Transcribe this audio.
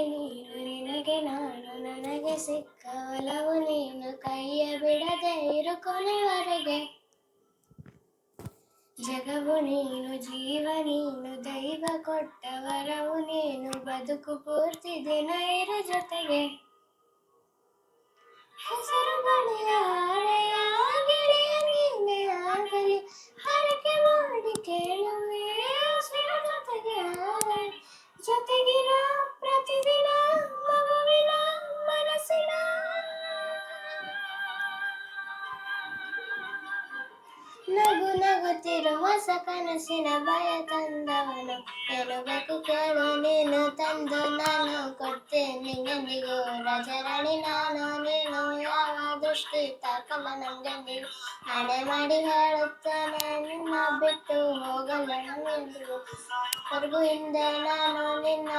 ನೀನು ನಿನಗೆ ನಾನು ನನಗೆ ಸಿಕ್ಕ ಒಲವು ನೀನು ಕೈಯ ಬಿಡದೆ ಇರು ಕೊನೆವರೆಗೆ. ಜಗವು ನೀನು ಜೀವ ನೀನು ದೈವ ಕೊಟ್ಟ ವರವು ನೀನು ಬದುಕು ಪೂರ್ತಿ ದಿನ ಇರು ಜೊತೆಗೆ. ಹೆಸರು ಬಳಿಯ ಹಳೆಯ ಗೆಳೆಯ ನೀನೇ ಆಗಲಿ ಹರಕೆ ಮಾಡಿ ಕೇಳುವೆ ಉಸಿರು ಜೊತೆಗೆ ಆಗಲಿ ಜೊತೆಗಿರೋ ಪ್ರತಿದಿನ ಮಗುವಿನ ಮನಸ್ಸಿನ ನಗು ನಗುತ್ತಿರುವ ಹೊಸ ಕನಸಿನ ಭಯ ತಂದವನು ಏನು ಬೇಕು ಕೇಳು ನೀನು ತಂದು ನಾನು ಕೊಡ್ತೇನೆ ಎಂದಿಗೂ ರಾಜರಾಣಿ ನಾನು ನೀನು ಯಾವ ದೃಷ್ಟಿ ತಾಕಲ್ಲ ನಂಗೆ ನೀನು ಹಣೆ ಮಾಡಿ ಹೇಳುತ್ತಾನೆ ನಿನ್ನ ಬಿಟ್ಟು ಹೋಗಲ್ಲ ಎಂದಿಗೂ ಹೊರಗು ಹಿಂದೆ ನಾನು ನಿನ್ನ